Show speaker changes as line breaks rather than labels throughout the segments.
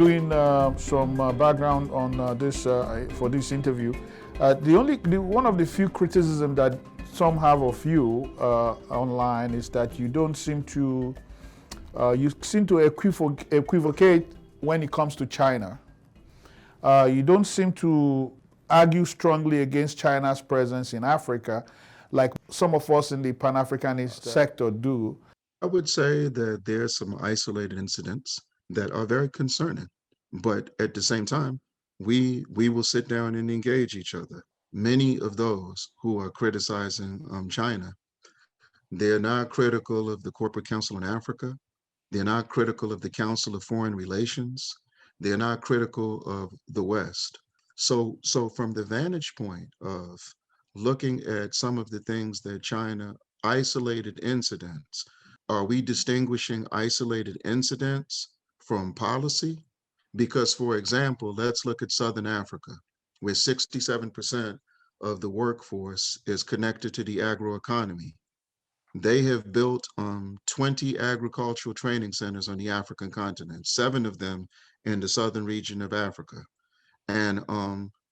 doing some background on this for this interview, one of the few criticisms that some have of you online is that you don't seem to equivocate when it comes to China. You don't seem to argue strongly against China's presence in Africa, like some of us in the Pan-Africanist sector do.
I would say that there are some isolated incidents that are very concerning, but at the same time, we will sit down and engage each other. Many of those who are criticizing China, they're not critical of the Corporate Council in Africa. They're not critical of the Council of Foreign Relations. They're not critical of the West. So from the vantage point of looking at some of the things that China, isolated incidents, are we distinguishing isolated incidents from policy? Because, for example, let's look at Southern Africa, where 67% of the workforce is connected to the agroeconomy. They have built 20 agricultural training centers on the African continent, 7 of them in the southern region of Africa. And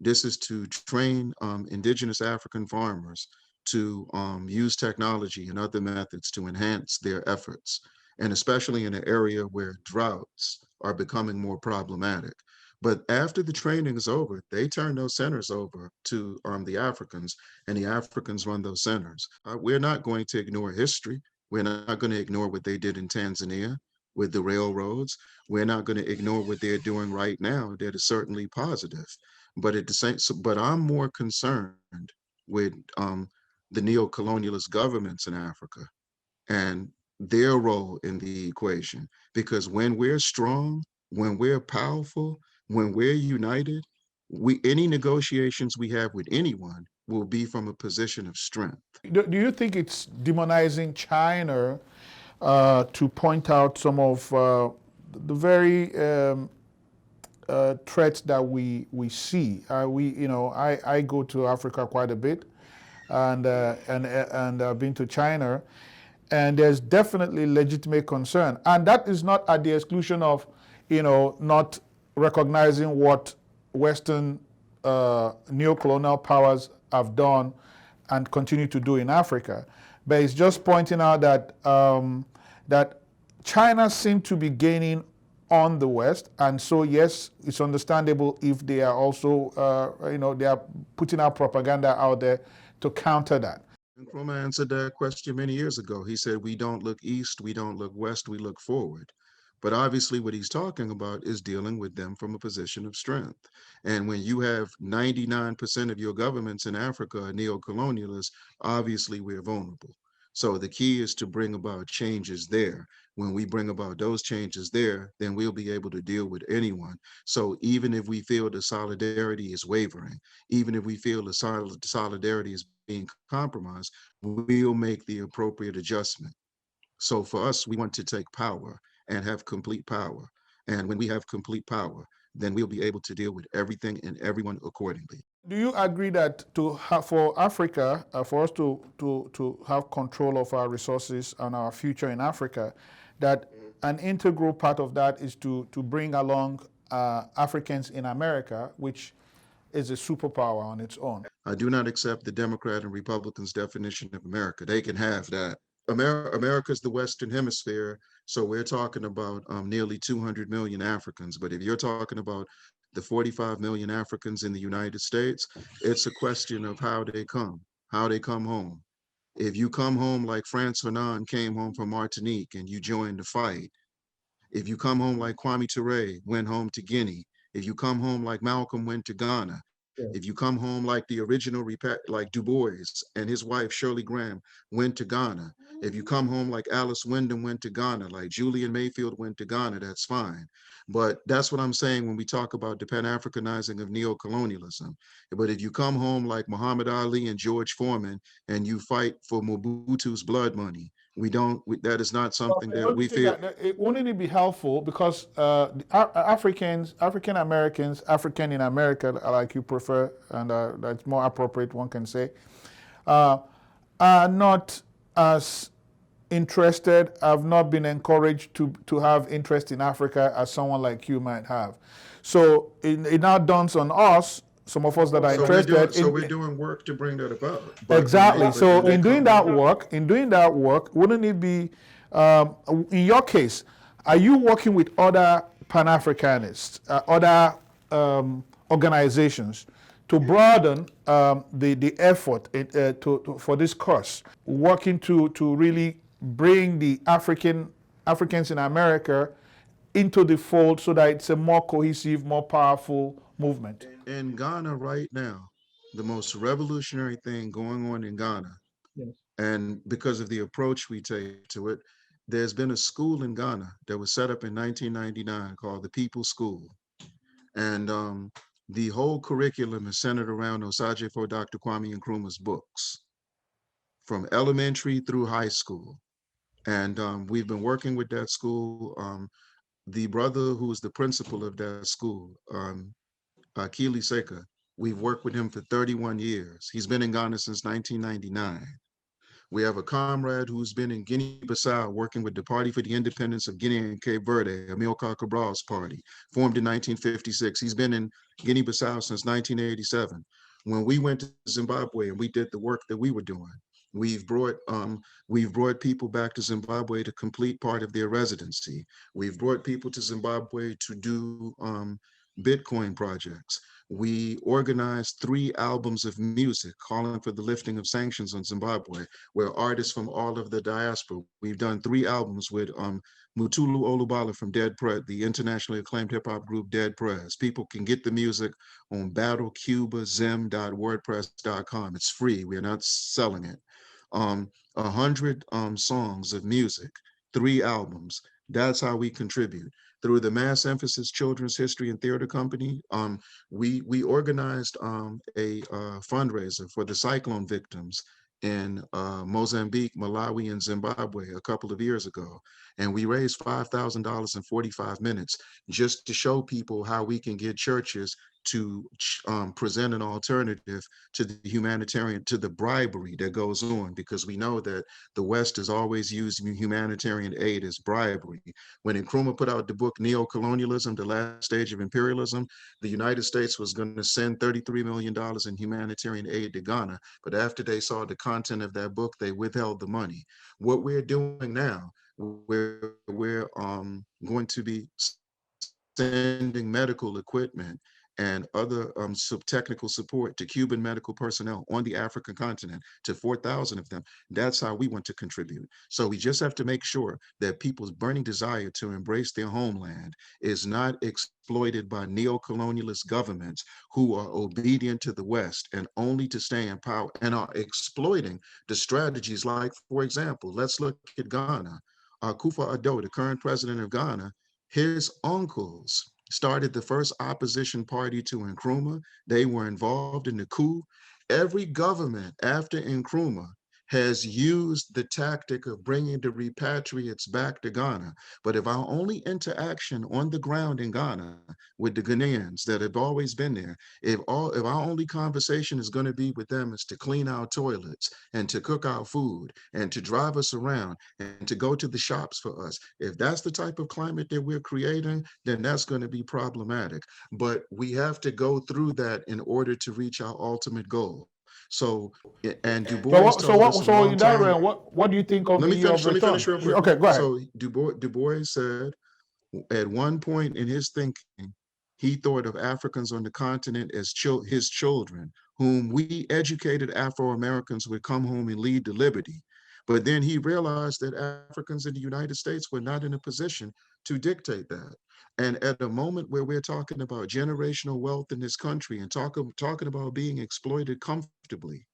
this is to train indigenous African farmers to use technology and other methods to enhance their efforts, and especially in an area where droughts are becoming more problematic. But after the training is over, they turn those centers over to the Africans, and the Africans run those centers. We're not going to ignore history. We're not going to ignore what they did in Tanzania with the railroads. We're not going to ignore what they're doing right now. That is certainly positive. But at the same, but I'm more concerned with the neo-colonialist governments in Africa and their role in the equation. Because when we're strong, when we're powerful, when we're united, any negotiations we have with anyone will be from a position of strength.
Do you think it's demonizing China to point out some of the very threats that we see? I go to Africa quite a bit, and I've been to China, and there's definitely legitimate concern, and that is not at the exclusion of not recognizing what Western neo-colonial powers have done and continue to do in Africa. But it's just pointing out that that China seems to be gaining on the West, and so yes, it's understandable if they are also they are putting out propaganda out there to counter that.
Nkrumah answered that question many years ago. He said, we don't look east, we don't look west, we look forward. But obviously what he's talking about is dealing with them from a position of strength. And when you have 99% of your governments in Africa are neo-colonialists, obviously we're vulnerable. So the key is to bring about changes there. When we bring about those changes there, then we'll be able to deal with anyone. So even if we feel the solidarity is wavering, even if we feel the solidarity is being compromised, we'll make the appropriate adjustment. So for us, we want to take power and have complete power. And when we have complete power, then we'll be able to deal with everything and everyone accordingly.
Do you agree that for Africa, for us to have control of our resources and our future in Africa, that an integral part of that is to bring along Africans in America, which is a superpower on its own?
I do not accept the Democrat and Republicans' definition of America. They can have that. America's the Western Hemisphere, so we're talking about nearly 200 million Africans. But if you're talking about the 45 million Africans in the United States, it's a question of how they come home. If you come home like Frantz Fanon came home from Martinique and you joined the fight, if you come home like Kwame Ture went home to Guinea, if you come home like Malcolm went to Ghana, if you come home like the original, like Du Bois and his wife, Shirley Graham, went to Ghana, if you come home like Alice Wyndham went to Ghana, like Julian Mayfield went to Ghana, that's fine. But that's what I'm saying when we talk about the Pan-Africanizing of neo-colonialism. But if you come home like Muhammad Ali and George Foreman and you fight for Mobutu's blood money, that is not something that we feel.
Wouldn't it be helpful, because African Americans, African in America, like you prefer, and that's more appropriate, one can say, are not as interested, I've not been encouraged to have interest in Africa as someone like you might have. So it now dawns on us, some of us that are interested
we're doing work to bring that about.
exactly. So
They
in doing
come
that
in.
work, wouldn't it be, in your case, are you working with other Pan-Africanists, other organizations to broaden the effort for this cause, working to really bring the Africans in America into the fold so that it's a more cohesive, more powerful movement?
In Ghana right now, the most revolutionary thing going on in Ghana,
Yes.
and because of the approach we take to it, there's been a school in Ghana that was set up in 1999 called the People's School. And the whole curriculum is centered around Osajifo Dr. Kwame Nkrumah's books from elementary through high school. And we've been working with that school. The brother who is the principal of that school, Keely Seka, we've worked with him for 31 years. He's been in Ghana since 1999. We have a comrade who's been in Guinea-Bissau working with the Party for the Independence of Guinea and Cape Verde, Amilcar Cabral's party, formed in 1956. He's been in Guinea-Bissau since 1987. When we went to Zimbabwe and we did the work that we were doing, we've brought people back to Zimbabwe to complete part of their residency. We've brought people to Zimbabwe to do Bitcoin projects. We organized 3 albums of music calling for the lifting of sanctions on Zimbabwe, where artists from all of the diaspora, we've done 3 albums with Mutulu Olubala from Dead Prez, the internationally acclaimed hip hop group Dead Prez. People can get the music on battlecubazim.wordpress.com. It's free. We're not selling it. 100 songs of music, 3 albums. That's how we contribute. Through the Mass Emphasis Children's History and Theater Company, we organized a fundraiser for the cyclone victims in Mozambique, Malawi, and Zimbabwe a couple of years ago. And we raised $5,000 in 45 minutes just to show people how we can get churches to present an alternative to the humanitarian, to the bribery that goes on, because we know that the West has always used humanitarian aid as bribery. When Nkrumah put out the book Neo-Colonialism, The Last Stage of Imperialism, the United States was going to send $33 million in humanitarian aid to Ghana. But after they saw the content of that book, they withheld the money. What we're doing now, we're going to be sending medical equipment and other technical support to Cuban medical personnel on the African continent, to 4,000 of them. That's how we want to contribute. So we just have to make sure that people's burning desire to embrace their homeland is not exploited by neo-colonialist governments who are obedient to the West and only to stay in power, and are exploiting the strategies like, for example, let's look at Ghana. Kufa Addo, the current president of Ghana, his uncles started the first opposition party to Nkrumah. They were involved in the coup. Every government after Nkrumah has used the tactic of bringing the repatriates back to Ghana. But if our only interaction on the ground in Ghana with the Ghanaians that have always been there, if our only conversation is going to be with them is to clean our toilets and to cook our food and to drive us around and to go to the shops for us, if that's the type of climate that we're creating, then that's going to be problematic. But we have to go through that in order to reach our ultimate goal. So, and Du Bois told us a
So
long
in that
time.
realm, what do you think of
Let me
the year
finish.
of
Let me
return?
finish real quick.
Okay, go ahead.
So Du Bois said at one point in his thinking, he thought of Africans on the continent as his children, whom we educated Afro-Americans would come home and lead to liberty. But then he realized that Africans in the United States were not in a position to dictate that. And at a moment where we're talking about generational wealth in this country and talking about being exploited comfortably,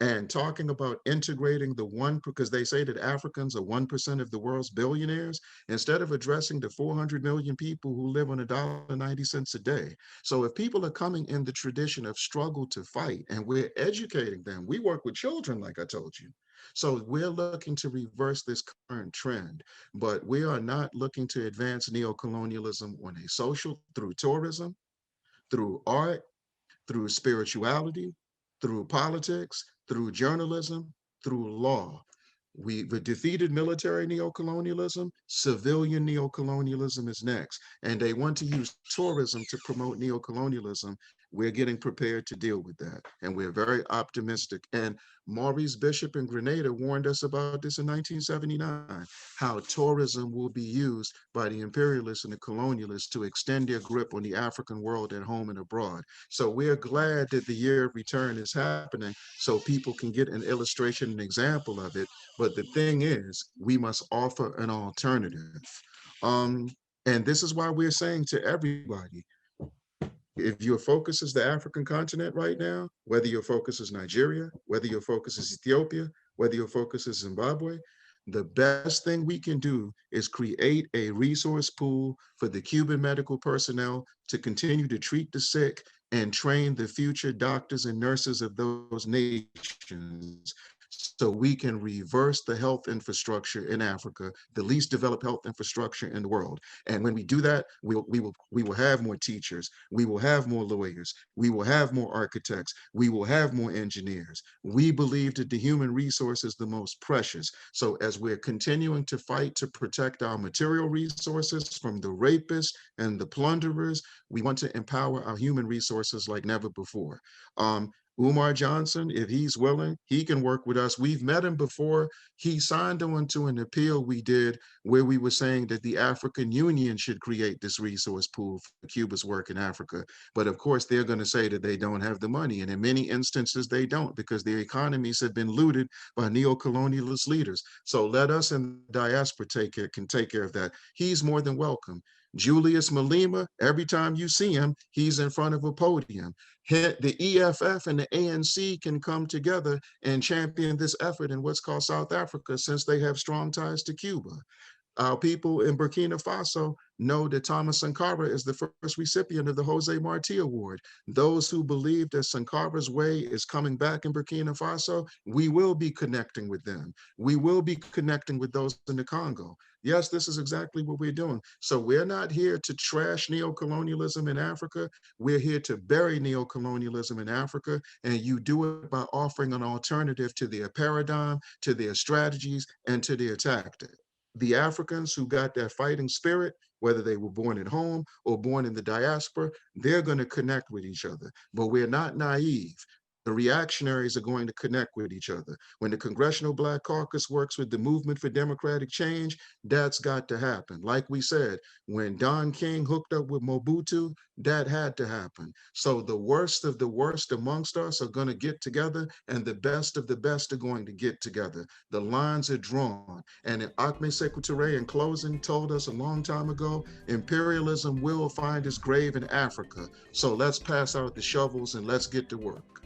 and talking about integrating the one, because they say that Africans are 1% of the world's billionaires, instead of addressing the 400 million people who live on $1.90 a day. So if people are coming in the tradition of struggle to fight and we're educating them, we work with children, like I told you. So we're looking to reverse this current trend, but we are not looking to advance neo-colonialism on a social, through tourism, through art, through spirituality, through politics, through journalism, through law. We defeated military neocolonialism. Civilian neocolonialism is next, and they want to use tourism to promote neocolonialism. We're getting prepared to deal with that, and we're very optimistic. And Maurice Bishop in Grenada warned us about this in 1979, how tourism will be used by the imperialists and the colonialists to extend their grip on the African world at home and abroad. So we're glad that the year of return is happening so people can get an illustration, an example of it. But the thing is, we must offer an alternative. Um, and this is why we're saying to everybody, if your focus is the African continent right now, whether your focus is Nigeria, whether your focus is Ethiopia, whether your focus is Zimbabwe, the best thing we can do is create a resource pool for the Cuban medical personnel to continue to treat the sick and train the future doctors and nurses of those nations so we can reverse the health infrastructure in Africa, the least developed health infrastructure in the world. And when we do that, we will have more teachers, we will have more lawyers, we will have more architects, we will have more engineers. We believe that the human resource is the most precious. So as we're continuing to fight to protect our material resources from the rapists and the plunderers, we want to empower our human resources like never before. Umar Johnson, if he's willing, he can work with us. We've met him before. He signed on to an appeal we did where we were saying that the African Union should create this resource pool for Cuba's work in Africa. But of course, they're going to say that they don't have the money. And in many instances, they don't, because their economies have been looted by neo-colonialist leaders. So let us in the diaspora can take care of that. He's more than welcome. Julius Malema, every time you see him, he's in front of a podium. The EFF and the ANC can come together and champion this effort in what's called South Africa, since they have strong ties to Cuba. Our people in Burkina Faso know that Thomas Sankara is the first recipient of the Jose Marti Award. Those who believe that Sankara's way is coming back in Burkina Faso, we will be connecting with them. We will be connecting with those in the Congo. Yes, this is exactly what we're doing. So we're not here to trash neocolonialism in Africa. We're here to bury neocolonialism in Africa, and you do it by offering an alternative to their paradigm, to their strategies, and to their tactics. The Africans who got that fighting spirit, whether they were born at home or born in the diaspora, they're going to connect with each other. But we're not naive. The reactionaries are going to connect with each other. When the Congressional Black Caucus works with the Movement for Democratic Change, that's got to happen. Like we said, when Don King hooked up with Mobutu, that had to happen. So the worst of the worst amongst us are going to get together, and the best of the best are going to get together. The lines are drawn. And Acme Sekou Touré, in closing, told us a long time ago, imperialism will find its grave in Africa. So let's pass out the shovels and let's get to work.